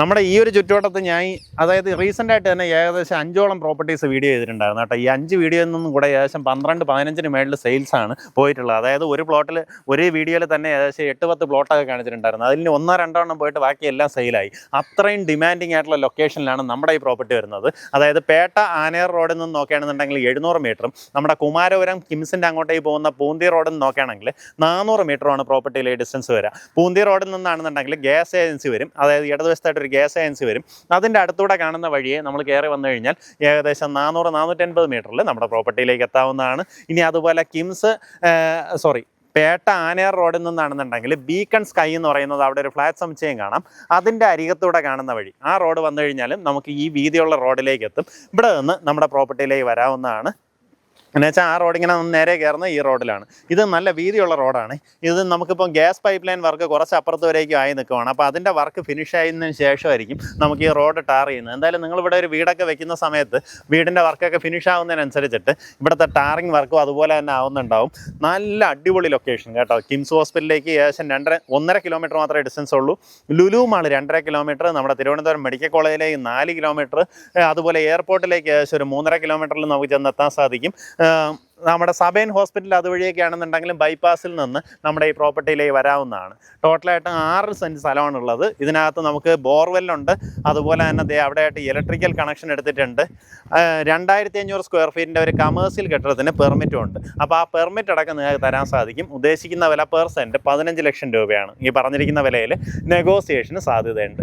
നമ്മുടെ ഈ ഒരു ചുറ്റുവട്ടത്ത് ഞാൻ അതായത് റീസെൻ്റ് ആയിട്ട് തന്നെ ഏകദേശം 5ഓളം പ്രോപ്പർട്ടീസ് വീഡിയോ ചെയ്തിട്ടുണ്ടായിരുന്നു കേട്ടോ. ഈ 5 വീഡിയോയിൽ നിന്നും കൂടെ ഏകദേശം 12-15 മേളിൽ സെയിൽസാണ് പോയിട്ടുള്ളത്. അതായത് ഒരു പ്ലോട്ടിൽ ഒരു വീഡിയോയിൽ തന്നെ ഏകദേശം 8-10 പ്ലോട്ടൊക്കെ കാണിച്ചിട്ടുണ്ടായിരുന്നു. അതിൽ 1-2 പോയിട്ട് ബാക്കി എല്ലാം സെയിലായി. അത്രയും ഡിമാൻഡിങ് ആയിട്ടുള്ള ലൊക്കേഷനിലാണ് നമ്മുടെ ഈ പ്രോപ്പർട്ടി വരുന്നത്. അതായത് പേട്ട ആനേർ റോഡിൽ നിന്ന് നോക്കുകയാണെന്നുണ്ടെങ്കിൽ 700 മീറ്ററും നമ്മുടെ കുമാരപുരം കിംസിൻ്റെ അങ്ങോട്ടേക്ക് പോകുന്ന പൂന്തി റോഡിൽ നിന്ന് നോക്കുകയാണെങ്കിൽ 400 മീറ്ററുമാണ് പ്രോപ്പർട്ടിയിലെ ഡിസ്റ്റൻസ് വരിക. പൂന്തി റോഡിൽ നിന്നാണെന്നുണ്ടെങ്കിൽ ഗ്യാസ് ഏജൻസി വരും. അതായത് ഇടതുവശത്തായിട്ട് ഒരു ഗ്യാസ് ഏജൻസി വരും. അതിൻ്റെ അടുത്തൂടെ കാണുന്ന വഴിയെ നമ്മൾ കയറി വന്നു കഴിഞ്ഞാൽ ഏകദേശം 400-450 മീറ്ററിൽ നമ്മുടെ പ്രോപ്പർട്ടിയിലേക്ക് എത്താവുന്നതാണ്. ഇനി അതുപോലെ പേട്ട ആനയാർ റോഡിൽ നിന്നാണെന്നുണ്ടെങ്കിൽ ബീക്കൺ സ്കൈ എന്ന് പറയുന്നത് അവിടെ ഒരു ഫ്ലാറ്റ് സമുച്ചയം കാണാം. അതിൻ്റെ അരികത്തൂടെ കാണുന്ന വഴി ആ റോഡ് വന്നു കഴിഞ്ഞാലും നമുക്ക് ഈ വീതിയുള്ള റോഡിലേക്ക് എത്തും. ഇവിടെ നിന്ന് നമ്മുടെ പ്രോപ്പർട്ടിയിലേക്ക് വരാവുന്നതാണ്. എന്നുവെച്ചാൽ ആ റോഡിങ്ങനെ നേരെ കയറുന്ന ഈ റോഡിലാണ്. ഇത് നല്ല വീതിയുള്ള റോഡാണ്. ഇത് നമുക്കിപ്പം ഗ്യാസ് പൈപ്പ് ലൈൻ വർക്ക് കുറച്ച് അപ്പുറത്ത് വരേക്കും ആയി നിൽക്കുവാണ്. അപ്പോൾ അതിൻ്റെ വർക്ക് ഫിനിഷ് ആയതിനു ശേഷമായിരിക്കും നമുക്ക് ഈ റോഡ് ടാർ ചെയ്യുന്നത്. എന്തായാലും നിങ്ങളിവിടെ ഒരു വീടൊക്കെ വെക്കുന്ന സമയത്ത് വീടിൻ്റെ വർക്കൊക്കെ ഫിനിഷ് ആവുന്നതിനനുസരിച്ചിട്ട് ഇവിടുത്തെ ടാറിങ് വർക്കും അതുപോലെ തന്നെ ആവുന്നുണ്ടാവും. നല്ല അടിപൊളി ലൊക്കേഷൻ കേട്ടോ. കിംസ് ഹോസ്പിറ്റലിലേക്ക് ഏകദേശം 1.5 കിലോമീറ്റർ മാത്രമേ ഡിസ്റ്റൻസ് ഉള്ളൂ. ലുലു മാൾ 2.5 കിലോമീറ്റർ, നമ്മുടെ തിരുവനന്തപുരം മെഡിക്കൽ കോളേജിലേക്ക് 4 കിലോമീറ്റർ, അതുപോലെ എയർപോർട്ടിലേക്ക് ഏകദേശം ഒരു 3.5 കിലോമീറ്ററിൽ നമുക്ക് ചെന്നെത്താൻ സാധിക്കും. നമ്മുടെ സബൈൻ ഹോസ്പിറ്റൽ അതുവഴിയൊക്കെ ആണെന്നുണ്ടെങ്കിലും ബൈപ്പാസിൽ നിന്ന് നമ്മുടെ ഈ പ്രോപ്പർട്ടിയിലേക്ക് വരാവുന്നതാണ്. ടോട്ടലായിട്ട് 6 സെൻറ്റ് സ്ഥലമാണുള്ളത്. ഇതിനകത്ത് നമുക്ക് ബോർവെല്ലുണ്ട്. അതുപോലെ തന്നെ അവിടെയായിട്ട് ഇലക്ട്രിക്കൽ കണക്ഷൻ എടുത്തിട്ടുണ്ട്. 2500 സ്ക്വയർ ഫീറ്റിൻ്റെ ഒരു കമേഴ്സ്യൽ കെട്ടിടത്തിന് പെർമിറ്റും ഉണ്ട്. അപ്പോൾ ആ പെർമിറ്റ് അടക്കം നിങ്ങൾക്ക് തരാൻ സാധിക്കും. ഉദ്ദേശിക്കുന്ന വില പെർ സെൻറ്റ് 15 ലക്ഷം രൂപയാണ്. ഈ പറഞ്ഞിരിക്കുന്ന വിലയിൽ നെഗോസിയേഷന് സാധ്യതയുണ്ട്.